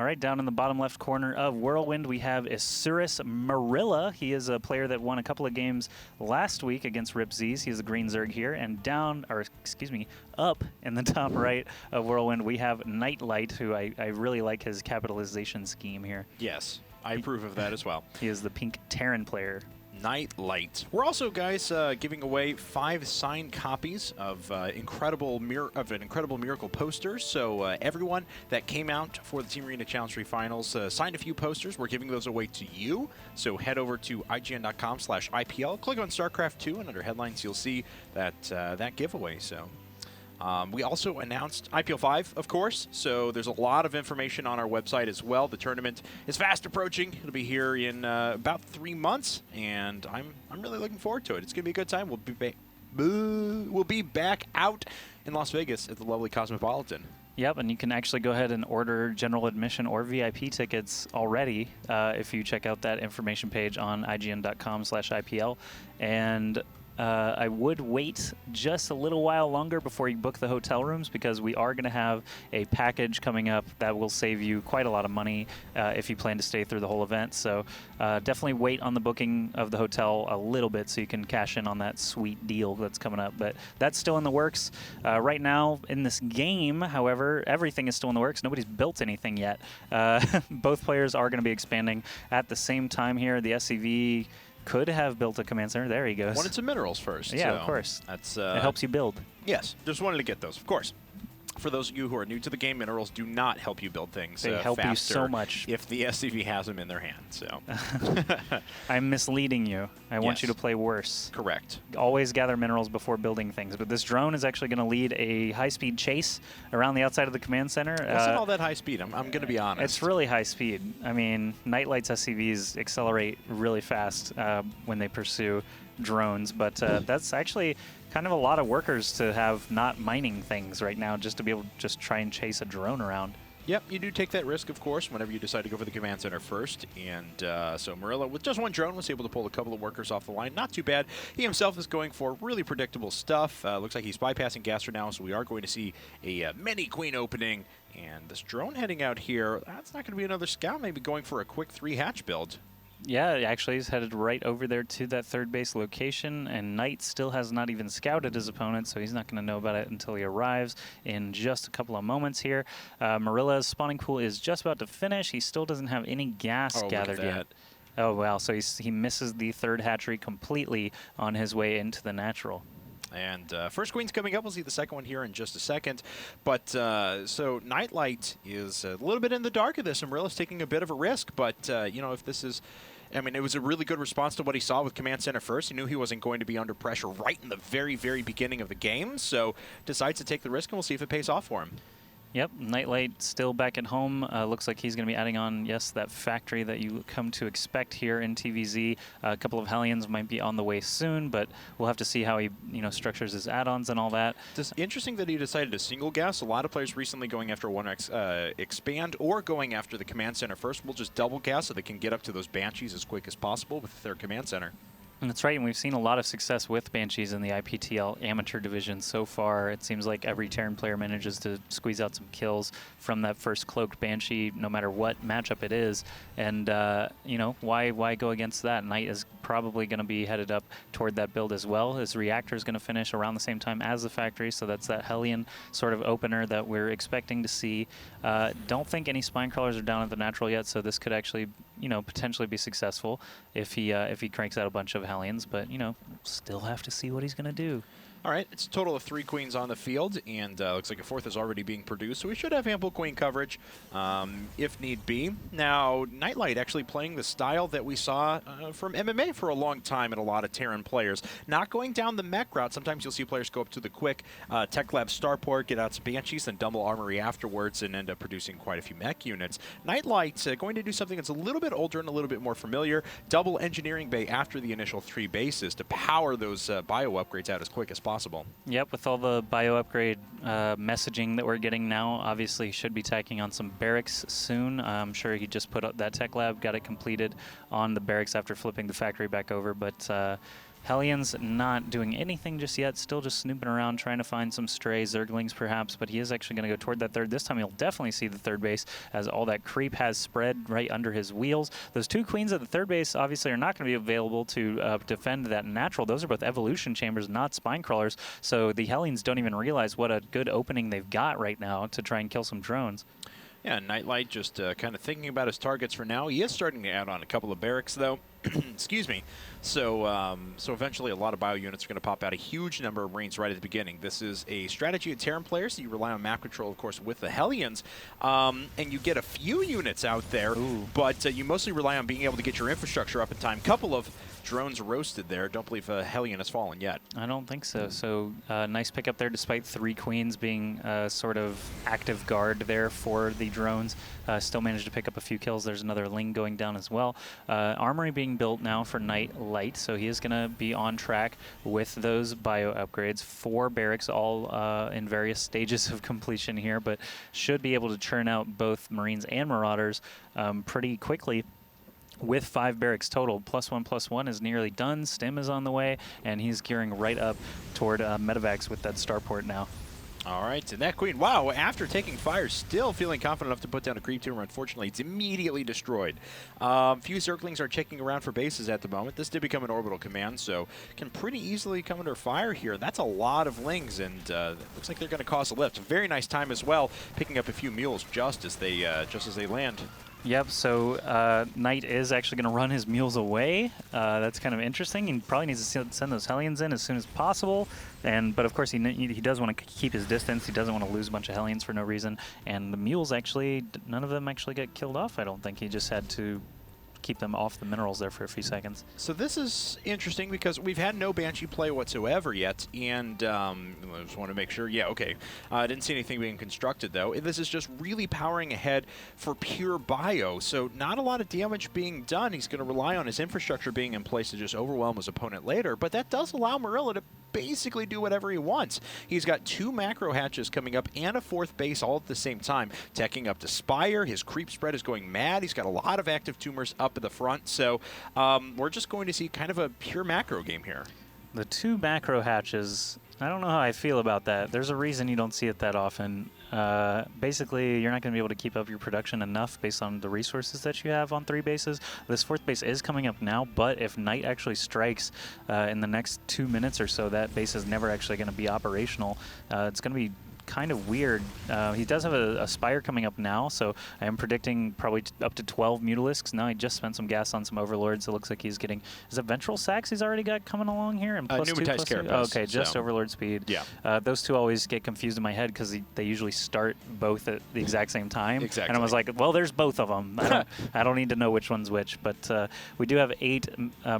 All right, down in the bottom left corner of Whirlwind, we have is.MuRiLa. He is a player that won a couple of games last week against Rip Z's. He's a green Zerg here. And down, or excuse me, up in the top right of Whirlwind, we have KnighT.LighT, who I really like his capitalization scheme here. Yes, I approve of that as well. He is the pink Terran player. KnighT.LighT. We're also, guys, giving away 5 signed copies of an Incredible Miracle poster. So everyone that came out for the Team Arena Challenge 3 Finals signed a few posters. We're giving those away to you. So head over to IGN.com/IPL, click on StarCraft 2, and under headlines you'll see that giveaway. So. We also announced IPL 5, of course, so there's a lot of information on our website as well. The tournament is fast approaching. It'll be here in about 3 months, and I'm really looking forward to it. It's going to be a good time. We'll be back out in Las Vegas at the lovely Cosmopolitan. Yep, and you can actually go ahead and order general admission or VIP tickets already if you check out that information page on IGN.com/IPL. And I would wait just a little while longer before you book the hotel rooms, because we are going to have a package coming up that will save you quite a lot of money if you plan to stay through the whole event. So definitely wait on the booking of the hotel a little bit so you can cash in on that sweet deal that's coming up. But that's still in the works. Right now in this game, however, everything is still in the works. Nobody's built anything yet. Both players are going to be expanding at the same time here. The SCV could have built a command center. There he goes. Wanted some minerals first. Yeah, so of course. That's it helps you build. Yes, just wanted to get those, of course. For those of you who are new to the game, minerals do not help you build things They help you so much if the SCV has them in their hand. So I'm misleading you. I want you to play worse. Correct. Always gather minerals before building things. But this drone is actually going to lead a high-speed chase around the outside of the command center. It's not all that high speed. I'm going to be honest. It's really high speed. I mean, KnighT.LighT's SCVs accelerate really fast when they pursue drones, but that's actually kind of a lot of workers to have not mining things right now just to be able to just try and chase a drone around. Yep, you do take that risk, of course, whenever you decide to go for the command center first. And so MuRiLa, with just one drone, was able to pull a couple of workers off the line. Not too bad. He himself is going for really predictable stuff. Looks like he's bypassing Gaster now, so we are going to see a mini queen opening. And this drone heading out here, that's not going to be another scout, maybe going for a quick 3-hatch build. Yeah, actually, he's headed right over there to that third base location, and KnighT still has not even scouted his opponent, so he's not going to know about it until he arrives in just a couple of moments here. MuRiLa's spawning pool is just about to finish. He still doesn't have any gas gathered yet. Oh, wow, so he misses the third hatchery completely on his way into the natural. And first queen's coming up. We'll see the second one here in just a second. But so KnighT.LighT is a little bit in the dark of this, and MuRiLa's taking a bit of a risk. But, you know, if this is... I mean, it was a really good response to what he saw with Command Center first. He knew he wasn't going to be under pressure right in the very, very beginning of the game. So decides to take the risk, and we'll see if it pays off for him. Yep, KnighT.LighT still back at home. Looks like he's going to be adding on, yes, that factory that you come to expect here in TVZ. A couple of Hellions might be on the way soon, but we'll have to see how he, structures his add-ons and all that. It's interesting that he decided to single gas. A lot of players recently going after 1x expand or going after the command center first. We'll just double gas so they can get up to those Banshees as quick as possible with their command center. That's right, and we've seen a lot of success with Banshees in the IPTL Amateur Division so far. It seems like every Terran player manages to squeeze out some kills from that first cloaked Banshee, no matter what matchup it is. And, why go against that? KnighT is probably going to be headed up toward that build as well. His reactor is going to finish around the same time as the factory, so that's that Hellion sort of opener that we're expecting to see. Don't think any spine crawlers are down at the natural yet, so this could actually, potentially be successful if he cranks out a bunch of Hellions, but, still have to see what he's going to do. All right, it's a total of 3 queens on the field, and looks like a 4th is already being produced, so we should have ample queen coverage if need be. Now, KnighT.LighT actually playing the style that we saw from MMA for a long time in a lot of Terran players. Not going down the mech route. Sometimes you'll see players go up to the quick Tech Lab Starport, get out some Banshees, then double Armory afterwards, and end up producing quite a few mech units. KnighT.LighT going to do something that's a little bit older and a little bit more familiar. Double Engineering Bay after the initial 3 bases to power those bio upgrades out as quick as possible. Yep, with all the bio upgrade messaging that we're getting now, obviously he should be tacking on some barracks soon. I'm sure he just put up that tech lab, got it completed on the barracks after flipping the factory back over, but Hellions not doing anything just yet, still just snooping around, trying to find some stray Zerglings perhaps, but he is actually going to go toward that third. This time he'll definitely see the third base as all that creep has spread right under his wheels. Those two queens at the third base obviously are not going to be available to defend that natural. Those are both evolution chambers, not spine crawlers, so the Hellions don't even realize what a good opening they've got right now to try and kill some drones. Yeah, KnighT.LighT just kind of thinking about his targets for now. He is starting to add on a couple of barracks, though. Excuse me. So so eventually a lot of bio units are going to pop out, a huge number of Marines right at the beginning. This is a strategy of Terran players. So you rely on map control, of course, with the Hellions. And you get a few units out there, but you mostly rely on being able to get your infrastructure up in time. Couple of drones roasted there. Don't believe a Hellion has fallen yet. I don't think so. So nice pickup there, despite 3 queens being sort of active guard there for the drones. Still managed to pick up a few kills. There's another Ling going down as well. Armory being built now for KnighT.LighT, so he is going to be on track with those bio upgrades. 4 barracks, all in various stages of completion here, but should be able to churn out both Marines and Marauders pretty quickly. With 5 barracks total, +1/+1 is nearly done. Stim is on the way, and he's gearing right up toward medevacs with that starport now. All right, and that queen, wow, after taking fire, still feeling confident enough to put down a creep tumor. Unfortunately, it's immediately destroyed. Few Zerglings are checking around for bases at the moment. This did become an orbital command, so can pretty easily come under fire here. That's a lot of Lings, and looks like they're going to cause a lift. Very nice time as well, picking up a few mules just as they land. Yep, so KnighT is actually going to run his mules away. That's kind of interesting. He probably needs to send those Hellions in as soon as possible. But of course, he does want to keep his distance. He doesn't want to lose a bunch of Hellions for no reason. And the mules actually, none of them actually get killed off, I don't think. He just had to keep them off the minerals there for a few seconds. So this is interesting because we've had no Banshee play whatsoever yet, and I just want to make sure, yeah, okay. I didn't see anything being constructed, though. This is just really powering ahead for pure bio, so not a lot of damage being done. He's going to rely on his infrastructure being in place to just overwhelm his opponent later, but that does allow MuRiLa to basically do whatever he wants. He's got 2 macro hatches coming up and a 4th base all at the same time, teching up to Spire. His creep spread is going mad. He's got a lot of active tumors up at the front, so we're just going to see kind of a pure macro game here. The 2 macro hatches, I don't know how I feel about that. There's a reason you don't see it that often. Basically, you're not going to be able to keep up your production enough based on the resources that you have on 3 bases. This 4th base is coming up now, but if KnighT actually strikes in the next 2 minutes or so, that base is never actually going to be operational. It's going to be kind of weird. He does have a Spire coming up now, so I am predicting probably up to 12 Mutalisks. Now he just spent some gas on some Overlords. It looks like he's getting... Is it Ventral Sacs he's already got coming along here? And +2, +2? Oh, okay, just Overlord speed. Yeah. Those 2 always get confused in my head because they usually start both at the exact same time. Exactly. And I was like, well, there's both of them. I don't need to know which one's which. But we do have 8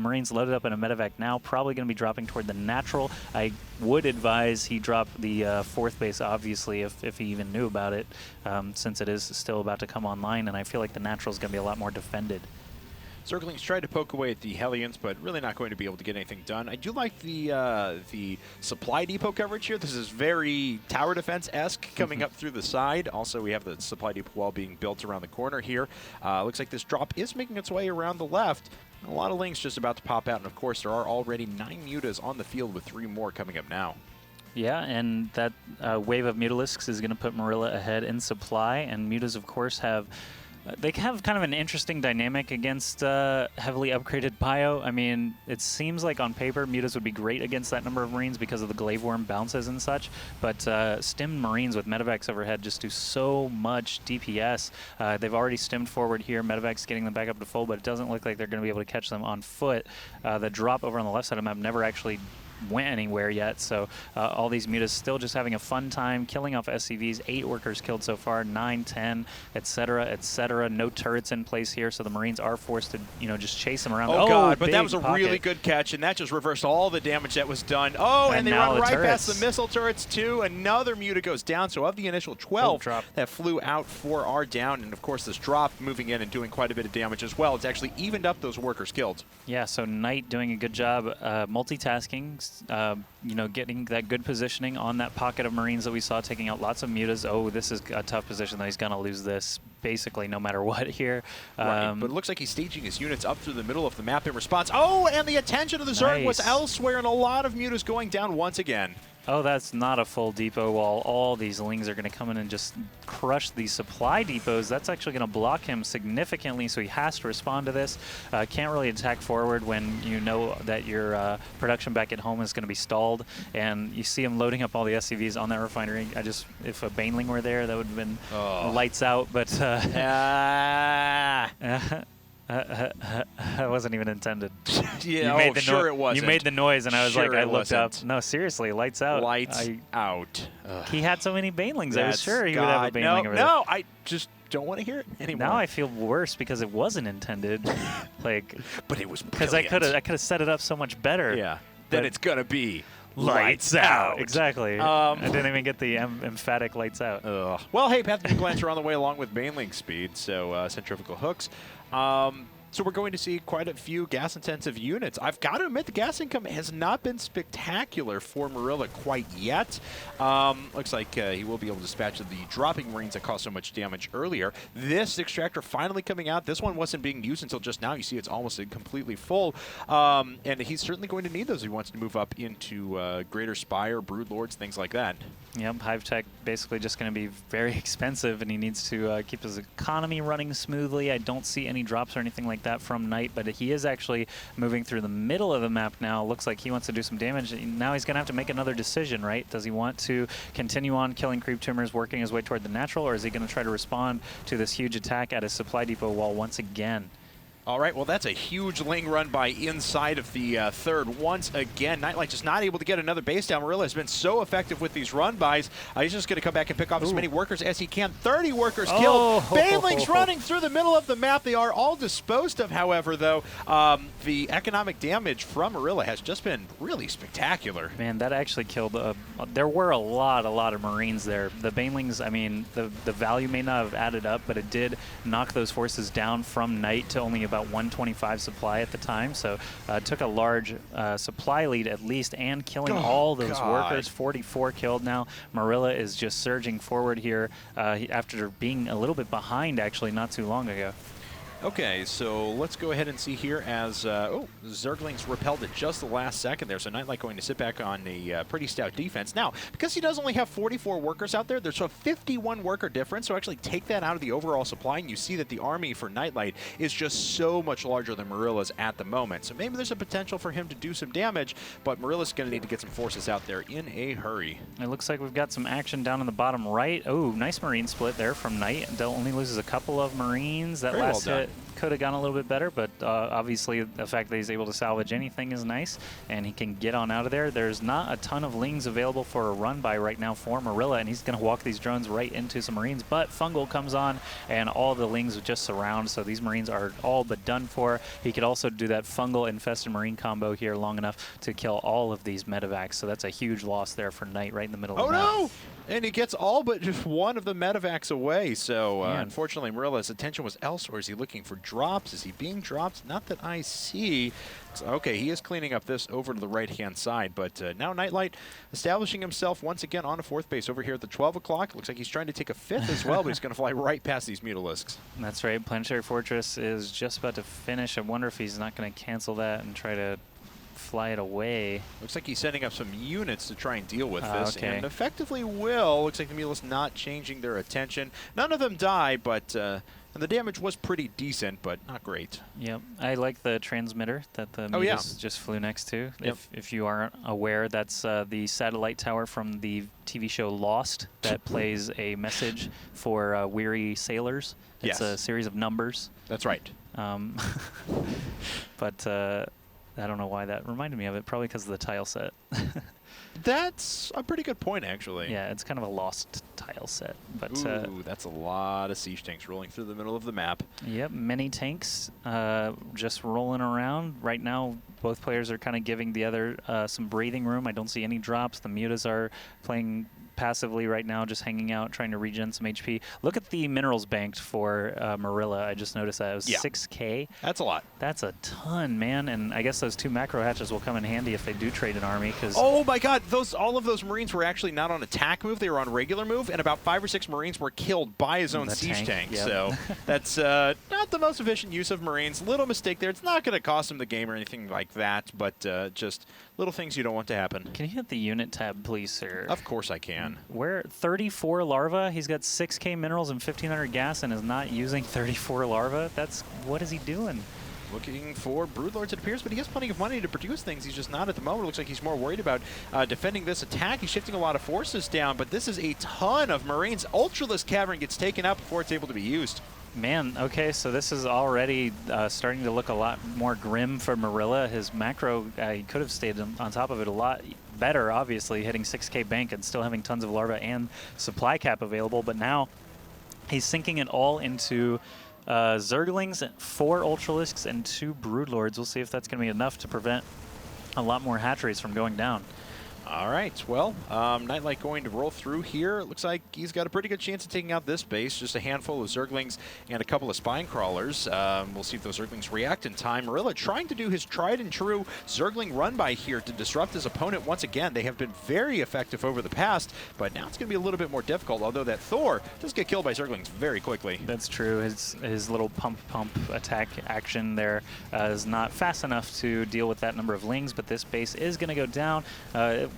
Marines loaded up in a medevac now, probably going to be dropping toward the natural. I would advise he drop the 4th base, obviously, if he even knew about it, since it is still about to come online, and I feel like the natural is going to be a lot more defended. Zerglings tried to poke away at the Hellions, but really not going to be able to get anything done. I do like the supply depot coverage here. This is very tower defense-esque coming up through the side. Also, we have the supply depot wall being built around the corner here. Looks like this drop is making its way around the left. A lot of Lings just about to pop out, and of course, there are already 9 Mutas on the field with 3 more coming up now. Yeah, and that wave of Mutalisks is going to put MuRiLa ahead in supply, and Mutas, of course, have... they have kind of an interesting dynamic against heavily upgraded bio. I mean, it seems like on paper Mutas would be great against that number of Marines because of the Glaive Worm bounces and such, but stemmed Marines with medevacs overhead just do so much DPS. They've already stemmed forward here. Medevacs getting them back up to full, but it doesn't look like they're going to be able to catch them on foot. The drop over on the left side of the map never actually went anywhere yet, so all these Mutas still just having a fun time killing off SCVs. 8 workers killed so far, 9, 10, etc., etc. No turrets in place here, so the Marines are forced to, just chase them around. Oh God, but that was a really good catch, and that just reversed all the damage that was done. Oh, and they run right past the missile turrets too. Another Muta goes down, so of the initial 12 that flew out, 4 are down, and of course this drop moving in and doing quite a bit of damage as well. It's actually evened up those workers killed. Yeah, so KnighT doing a good job multitasking, just, you know, getting that good positioning on that pocket of Marines that we saw, taking out lots of mutas. Oh, this is a tough position, though. He's going to lose this basically no matter what here. Right, but it looks like he's staging his units up through the middle of the map in response. Oh, and the attention of the Zerg was elsewhere, and a lot of mutas going down once again. Oh, that's not a full depot wall. All these Lings are going to come in and just crush these supply depots. That's actually going to block him significantly, so he has to respond to this. Can't really attack forward when you know that your production back at home is going to be stalled, and you see him loading up all the SCVs on that refinery. If a Baneling were there, that would have been lights out, but that wasn't even intended. Yeah, it wasn't. You made the noise, and I was like, I looked up. No, seriously, lights out. Lights out. He had so many Banelings. I was sure he would have a Baneling over there. No, I just don't want to hear it anymore. Now I feel worse because it wasn't intended. Like, but it was because I could have set it up so much better. Yeah. Then it's gonna be lights out. Exactly. I didn't even get the emphatic lights out. Well, hey, Pathogen Glance are on the way along with Baneling speed, so centrifugal hooks. So we're going to see quite a few gas-intensive units. I've got to admit, the gas income has not been spectacular for MuRiLa quite yet. Looks like he will be able to dispatch the dropping Marines that caused so much damage earlier. This extractor finally coming out. This one wasn't being used until just now. You see it's almost completely full. And he's certainly going to need those if he wants to move up into Greater Spire, Broodlords, things like that. Yep, Hive Tech basically just going to be very expensive, and he needs to keep his economy running smoothly. I don't see any drops or anything like that from KnighT, but he is actually moving through the middle of the map now. Looks like he wants to do some damage. Now he's going to have to make another decision, right? Does he want to continue on killing creep tumors, working his way toward the natural, or is he going to try to respond to this huge attack at his supply depot wall once again? All right, well, that's a huge Ling run by inside of the third. Once again, KnighT.LighT just not able to get another base down. MuRiLa has been so effective with these run bys. He's just going to come back and pick off as many workers as he can. 30 workers killed. Banelings running through the middle of the map. They are all disposed of, however, though. The economic damage from MuRiLa has just been really spectacular. Man, that actually killed. There were a lot of Marines there. The Banelings, I mean, the value may not have added up, but it did knock those forces down from KnighT to only about 125 supply at the time, so took a large supply lead at least, and killing all those workers. 44 killed now. MuRiLa is just surging forward here after being a little bit behind actually not too long ago. Okay, so let's go ahead and see here as, Zerglings repelled at just the last second there, so KnighT.LighT going to sit back on a pretty stout defense. Now, because he does only have 44 workers out there, there's a 51 worker difference, so actually take that out of the overall supply, and you see that the army for KnighT.LighT is just so much larger than MuRiLa's at the moment. So maybe there's a potential for him to do some damage, but MuRiLa's going to need to get some forces out there in a hurry. It looks like we've got some action down in the bottom right. Oh, nice Marine split there from KnighT. Only loses a couple of Marines. That last hit could have gone a little bit better, but obviously the fact that he's able to salvage anything is nice, and he can get on out of there. There's not a ton of Lings available for a run by right now for MuRiLa, and he's going to walk these drones right into some Marines, but Fungal comes on, and all the Lings just surround, so these Marines are all but done for. He could also do that Fungal infested Marine combo here long enough to kill all of these medevacs, so that's a huge loss there for KnighT right in the middle of the map. Oh no! And he gets all but just one of the medevacs away, so unfortunately MuRiLa's attention was elsewhere. Is he looking for drops? Is he being dropped? Not that I see. So, okay, he is cleaning up this over to the right-hand side, but now KnighT.LighT establishing himself once again on a fourth base over here at the 12 o'clock. Looks like he's trying to take a fifth as well, but he's going to fly right past these Mutalisks. That's right. Planetary Fortress is just about to finish. I wonder if he's not going to cancel that and try to fly it away. Looks like he's setting up some units to try and deal with this, and effectively will. Looks like the Mutalisks not changing their attention. None of them die, but and the damage was pretty decent, but not great. Yep. I like the transmitter that the Mutas just flew next to. Yep. If you aren't aware, that's the satellite tower from the TV show Lost that plays a message for weary sailors. It's a series of numbers. That's right. But I don't know why that reminded me of it. Probably because of the tile set. That's a pretty good point, actually. Yeah, it's kind of a lost tile set. But ooh, that's a lot of siege tanks rolling through the middle of the map. Yep, many tanks just rolling around. Right now, both players are kind of giving the other some breathing room. I don't see any drops. The Mutas are playing passively right now, just hanging out, trying to regen some HP. Look at the minerals banked for MuRiLa. I just noticed that. It was 6K. That's a lot. That's a ton, man. And I guess those 2 macro hatches will come in handy if they do trade an army. Cause oh my god, all of those Marines were actually not on attack move, they were on regular move, and about 5 or 6 Marines were killed by his own siege tank. Yep. So that's not the most efficient use of Marines. Little mistake there. It's not going to cost him the game or anything like that, but just little things you don't want to happen. Can you hit the unit tab, please, sir? Of course I can. Where 34 larva? He's got 6K minerals and 1,500 gas and is not using 34 larva? What is he doing? Looking for Broodlords, it appears, but he has plenty of money to produce things. He's just not at the moment. It looks like he's more worried about defending this attack. He's shifting a lot of forces down, but this is a ton of Marines. Ultralisk Cavern gets taken out before it's able to be used. Man, okay, so this is already starting to look a lot more grim for MuRiLa. His macro, he could have stayed on top of it a lot better, obviously, hitting 6K bank and still having tons of larva and supply cap available, but now he's sinking it all into Zerglings, 4 Ultralisks, and 2 Broodlords. We'll see if that's going to be enough to prevent a lot more hatcheries from going down. All right, well, KnighT.LighT going to roll through here. It looks like he's got a pretty good chance of taking out this base. Just a handful of Zerglings and a couple of Spine Crawlers. We'll see if those Zerglings react in time. MuRiLa trying to do his tried and true Zergling run by here to disrupt his opponent once again. They have been very effective over the past, but now it's going to be a little bit more difficult, although that Thor does get killed by Zerglings very quickly. That's true. His little pump attack action there is not fast enough to deal with that number of lings, but this base is going to go down.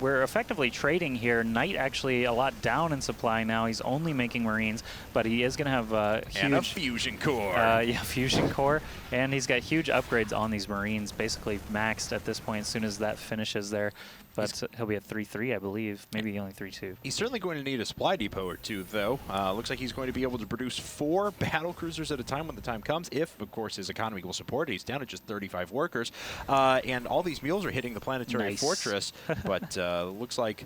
We're effectively trading here. KnighT actually a lot down in supply now. He's only making Marines, but he is going to have huge... And a Fusion Core. Yeah, Fusion Core. And he's got huge upgrades on these Marines, basically maxed at this point as soon as that finishes there. But he'll be at 3-3, I believe. Maybe only 3-2. He's certainly going to need a supply depot or two, though. Looks like he's going to be able to produce 4 battle cruisers at a time when the time comes, if, of course, his economy will support it. He's down to just 35 workers. And all these mules are hitting the planetary fortress. But looks like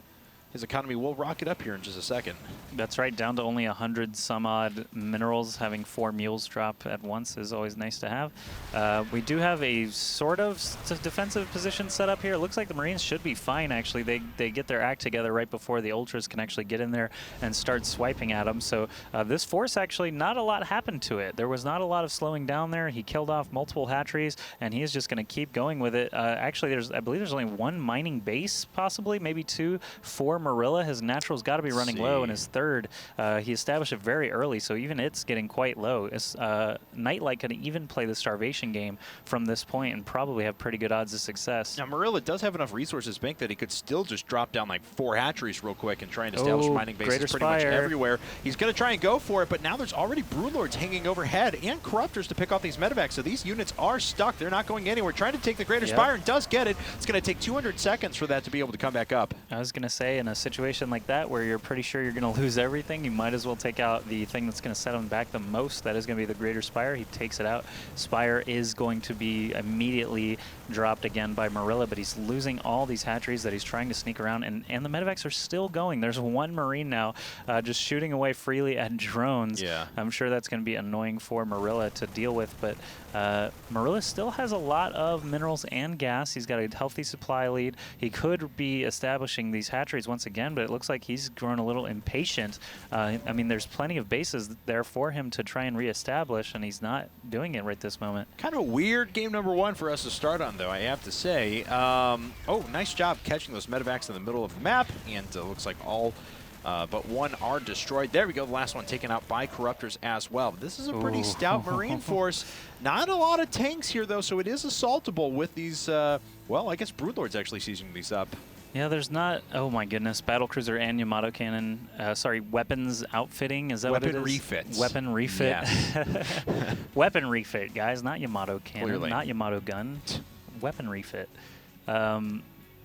his economy will rocket up here in just a second. That's right, down to only 100 some odd minerals. Having 4 mules drop at once is always nice to have. We do have a sort of defensive position set up here. It looks like the Marines should be fine, actually. They get their act together right before the Ultras can actually get in there and start swiping at them. So this force, actually, not a lot happened to it. There was not a lot of slowing down there. He killed off multiple hatcheries, and he is just going to keep going with it. Actually, I believe there's only 1 mining base, possibly, maybe 2, for MuRiLa. His natural's got to be running low, and his third, he established it very early, so even it's getting quite low. KnighT.LighT could even play the starvation game from this point and probably have pretty good odds of success. Now, MuRiLa does have enough resources banked that he could still just drop down like 4 hatcheries real quick and try and establish mining bases pretty much everywhere. He's going to try and go for it, but now there's already Broodlords hanging overhead and Corruptors to pick off these medevacs, so these units are stuck. They're not going anywhere. Trying to take the Greater Spire and does get it. It's going to take 200 seconds for that to be able to come back up. I was going to say, in a situation like that where you're pretty sure you're going to lose everything, you might as well take out the thing that's going to set him back the most. That is going to be the Greater Spire. He takes it out. Spire is going to be immediately dropped again by MuRiLa, but he's losing all these hatcheries that he's trying to sneak around, and the medevacs are still going. There's 1 Marine now just shooting away freely at drones. Yeah. I'm sure that's going to be annoying for MuRiLa to deal with, but MuRiLa still has a lot of minerals and gas. He's got a healthy supply lead. He could be establishing these hatcheries once again, but it looks like he's grown a little impatient. I mean, there's plenty of bases there for him to try and reestablish, and he's not doing it right this moment. Kind of a weird game number 1 for us to start on, though, I have to say. Oh, nice job catching those medevacs in the middle of the map, and looks like all but 1 are destroyed. There we go, the last one taken out by Corruptors as well. But this is a pretty stout Marine force. Not a lot of tanks here, though, so it is assaultable with these, well, I guess Broodlord's actually seizing these up. Yeah, there's not, oh my goodness, battlecruiser and Yamato cannon, sorry, weapons outfitting, is that what it is? Weapon refits. Weapon refit. Yes. Weapon refit, guys, not Yamato cannon, Clearly. not Yamato gun, weapon refit.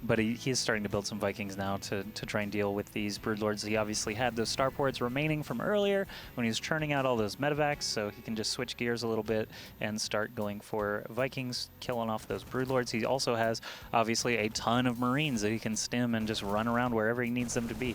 But he is starting to build some Vikings now to try and deal with these Broodlords. He obviously had those starports remaining from earlier when he was churning out all those medevacs, so he can just switch gears a little bit and start going for Vikings, killing off those Broodlords. He also has, obviously, a ton of Marines that he can stim and just run around wherever he needs them to be.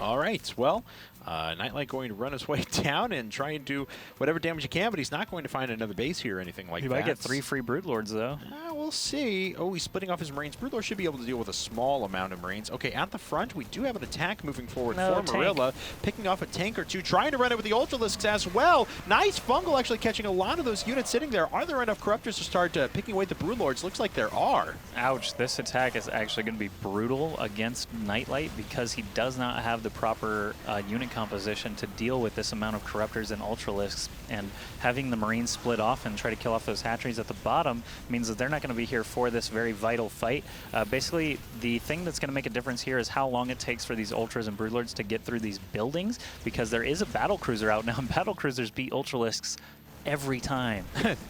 All right, well, KnighT.LighT going to run his way down and try and do whatever damage he can, but he's not going to find another base here or anything like that. He might get 3 free Broodlords, though. We'll see. Oh, he's splitting off his Marines. Broodlord should be able to deal with a small amount of Marines. Okay, at the front, we do have an attack moving forward for MuRiLa, picking off a tank or two, trying to run it with the Ultralisks as well. Nice Fungal actually catching a lot of those units sitting there. Are there enough Corruptors to start picking away the Broodlords? Looks like there are. Ouch, this attack is actually going to be brutal against KnighT.LighT because he does not have the proper unit composition to deal with this amount of Corruptors and Ultralisks, and having the Marines split off and try to kill off those hatcheries at the bottom means that they're not going to be here for this very vital fight. Basically, the thing that's going to make a difference here is how long it takes for these Ultras and Broodlords to get through these buildings, because there is a Battlecruiser out now, and Battlecruisers beat Ultralisks every time.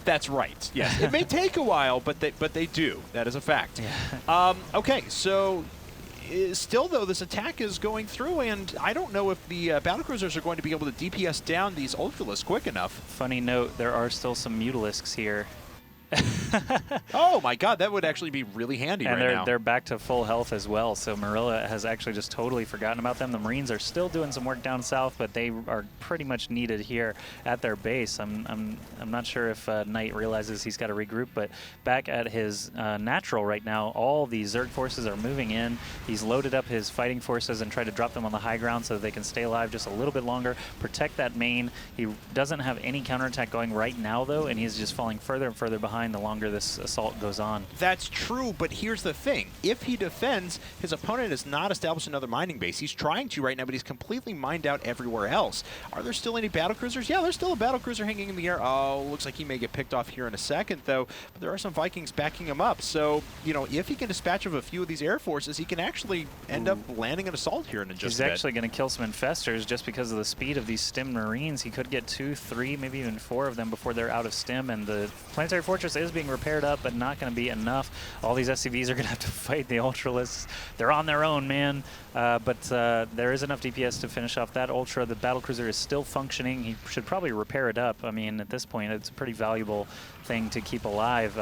That's right. Yes, it may take a while, but they do. That is a fact. Yeah. Okay, so still, though, this attack is going through, and I don't know if the Battlecruisers are going to be able to DPS down these Ultralisks quick enough. Funny note, there are still some Mutalisks here. Oh my god, that would actually be really handy and right now. They're back to full health as well, so MuRiLa has actually just totally forgotten about them. The Marines are still doing some work down south, but they are pretty much needed here at their base. I'm not sure if KnighT realizes he's got to regroup, but back at his natural right now, all the Zerg forces are moving in. He's loaded up his fighting forces and tried to drop them on the high ground so that they can stay alive just a little bit longer, protect that main. He doesn't have any counterattack going right now, though, and he's just falling further and further behind the longer this assault goes on. That's true, but here's the thing. If he defends, his opponent has not established another mining base. He's trying to right now, but he's completely mined out everywhere else. Are there still any battlecruisers? Yeah, there's still a battlecruiser hanging in the air. Oh, looks like he may get picked off here in a second, though. But there are some Vikings backing him up. So, you know, if he can dispatch of a few of these air forces, he can actually end up landing an assault here in just a bit. He's actually going to kill some infestors just because of the speed of these stim Marines. He could get 2, 3, maybe even 4 of them before they're out of stim, and the planetary fortress is being repaired up, but not going to be enough. All these SCVs are going to have to fight the Ultralisks. They're on their own, man. But there is enough DPS to finish off that Ultra. The Battlecruiser is still functioning. He should probably repair it up. I mean, at this point, it's a pretty valuable thing to keep alive.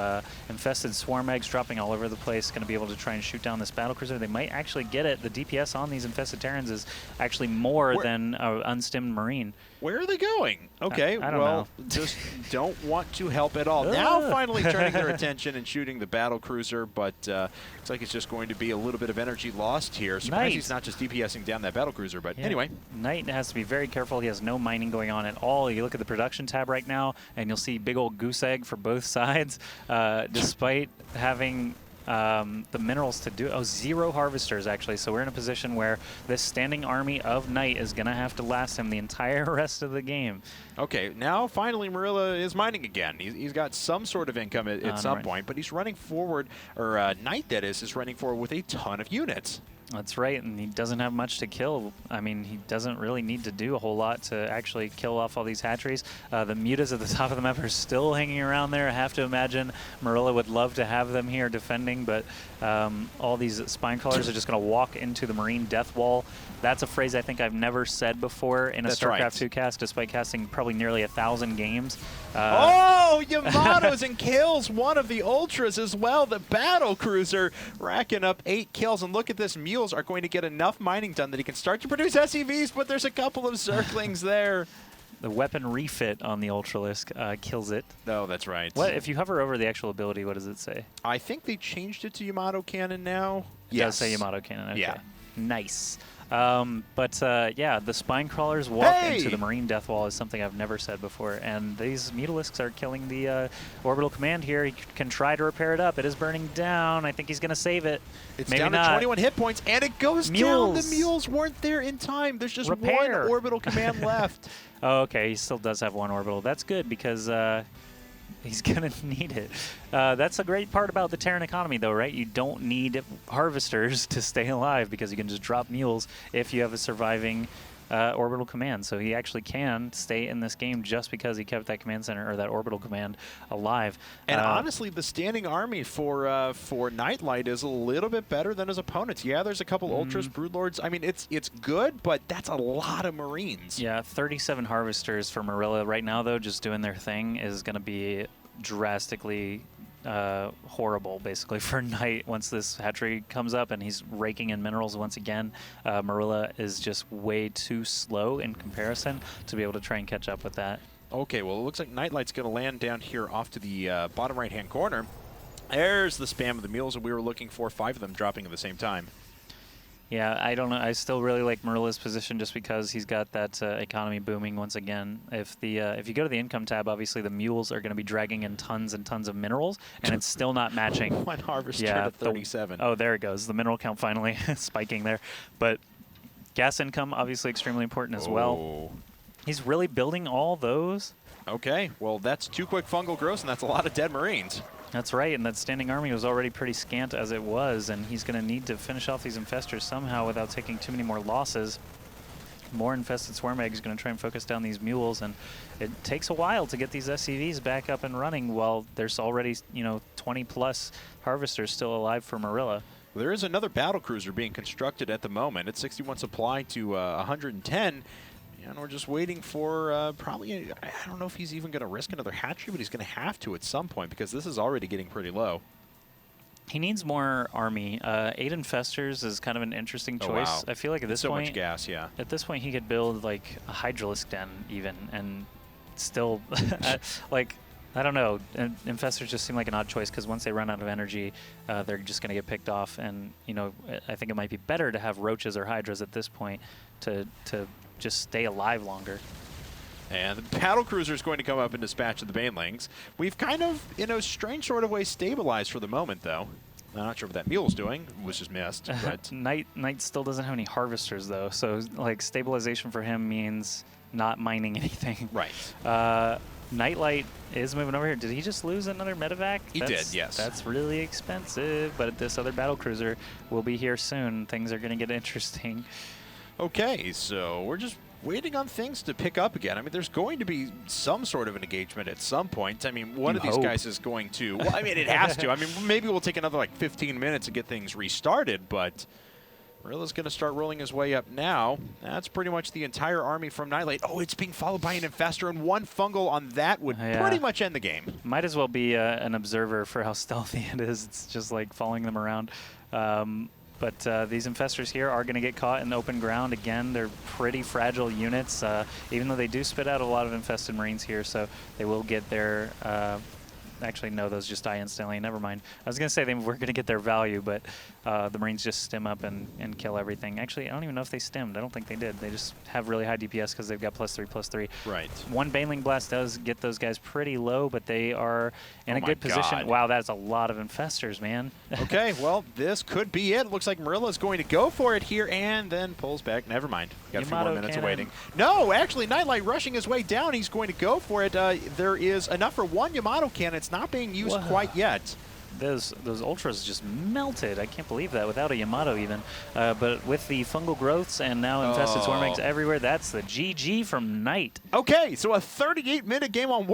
Infested swarm eggs dropping all over the place. Going to be able to try and shoot down this Battlecruiser. They might actually get it. The DPS on these infested Terrans is actually more than an unstimmed Marine. Where are they going? Okay, I don't well, know. Just don't want to help at all. Now finally turning their attention and shooting the Battlecruiser, but looks like it's just going to be a little bit of energy lost here. Surprised he's not just DPSing down that Battlecruiser, but anyway. KnighT has to be very careful. He has no mining going on at all. You look at the production tab right now, and you'll see big old goose egg for both sides, despite having the minerals to do. Oh, 0 harvesters, actually. So we're in a position where this standing army of KnighT is going to have to last him the entire rest of the game. Okay, now finally MuRiLa is mining again. He's got some sort of income at some point, but he's running forward, or KnighT, that is running forward with a ton of units. That's right, and he doesn't have much to kill. I mean, he doesn't really need to do a whole lot to actually kill off all these hatcheries. The mutas at the top of the map are still hanging around there. I have to imagine MuRiLa would love to have them here defending, but all these spine crawlers are just going to walk into the Marine death wall. That's a phrase I think I've never said before in a StarCraft 2 cast, despite casting probably nearly 1,000 games. Oh, Yamato's and kills one of the Ultras as well. The Battlecruiser racking up 8 kills. And look at this, Mules are going to get enough mining done that he can start to produce SCVs, but there's a couple of Zerglings there. The weapon refit on the Ultralisk kills it. No, that's right. What if you hover over the actual ability, what does it say? I think they changed it to Yamato Cannon now. It does say Yamato Cannon, okay. Yeah. Nice. Yeah, the spine crawlers walk into the Marine death wall is something I've never said before, and these Mutalisks are killing the orbital command here. He can try to repair it up. It is burning down. I think he's going to save it. It's Maybe down not. to 21 hit points, and it goes down. The Mules weren't there in time. There's just one orbital command left. Oh, okay. He still does have one orbital. That's good because he's going to need it. That's a great part about the Terran economy, though, right? You don't need harvesters to stay alive because you can just drop mules if you have a surviving orbital command. So he actually can stay in this game just because he kept that command center or that orbital command alive. And honestly, the standing army for KnighT.LighT is a little bit better than his opponents. Yeah, there's a couple Ultras, Broodlords. I mean, it's good, but that's a lot of Marines. Yeah, 37 harvesters for MuRiLa right now, though, just doing their thing is going to be drastically horrible, basically, for KnighT once this hatchery comes up, and he's raking in minerals once again. MuRiLa is just way too slow in comparison to be able to try and catch up with that. Okay, well, it looks like KnighT.LighT's going to land down here off to the bottom right-hand corner. There's the spam of the mules that we were looking for, 5 of them dropping at the same time. Yeah, I don't know. I still really like MuRiLa's position just because he's got that economy booming once again. If you go to the income tab, obviously the mules are going to be dragging in tons and tons of minerals, and it's still not matching. One harvester to 37. Oh, there it goes. The mineral count finally spiking there. But gas income, obviously extremely important as well. He's really building all those. Okay, well, that's 2 quick fungal growths, and that's a lot of dead Marines. That's right, and that standing army was already pretty scant as it was, and he's going to need to finish off these infestors somehow without taking too many more losses. More infested swarm eggs going to try and focus down these mules, and it takes a while to get these SCVs back up and running while there's already, 20-plus harvesters still alive for MuRiLa. Well, there is another battle cruiser being constructed at the moment. It's 61 supply to 110. And we're just waiting for probably, I don't know if he's even going to risk another hatchery, but he's going to have to at some point because this is already getting pretty low. He needs more army. 8 infestors is kind of an interesting choice. Wow. I feel like at this point, so much gas, yeah. At this point, he could build like a hydralisk den even, and still, like, I don't know. Infestors just seem like an odd choice because once they run out of energy, they're just going to get picked off. And I think it might be better to have roaches or hydras at this point to just stay alive longer. And the battle cruiser is going to come up and dispatch the banelings. We've kind of, in a strange sort of way, stabilized for the moment, though. I'm not sure what that mule's doing. It was just missed. But KnighT still doesn't have any harvesters, though. So, like, stabilization for him means not mining anything. Right. KnighT.LighT is moving over here. Did he just lose another medevac? He did, yes. That's really expensive. But this other battle cruiser will be here soon. Things are going to get interesting. Okay, so we're just waiting on things to pick up again. I mean, there's going to be some sort of an engagement at some point. I mean, one of these guys is going to... Well, I mean, it has to. I mean, maybe we'll take another, like, 15 minutes to get things restarted, but MuRiLa's going to start rolling his way up now. That's pretty much the entire army from KnighT.LighT. Oh, it's being followed by an infestor, and 1 fungal on that would pretty much end the game. Might as well be an observer for how stealthy it is. It's just, like, following them around. But these infestors here are going to get caught in open ground. Again, they're pretty fragile units, even though they do spit out a lot of infested Marines here, so they will get their... actually, no, those just die instantly. Never mind. I was going to say they were going to get their value, but the Marines just stim up and kill everything. Actually, I don't even know if they stimmed. I don't think they did. They just have really high DPS because they've got +3/+3. Right. 1 Baneling Blast does get those guys pretty low, but they are in a good position. Wow, that's a lot of infestors, man. Okay, well, this could be it. Looks like MuRiLa is going to go for it here and then pulls back. Never mind. Got a few more minutes of waiting. No, actually, KnighT.LighT rushing his way down. He's going to go for it. There is enough for 1 Yamato cannon. It's not being used quite yet. Those ultras just melted. I can't believe that without a Yamato even. But with the fungal growths and now infested swarm eggs everywhere, that's the GG from KnighT. Okay, so a 38-minute game on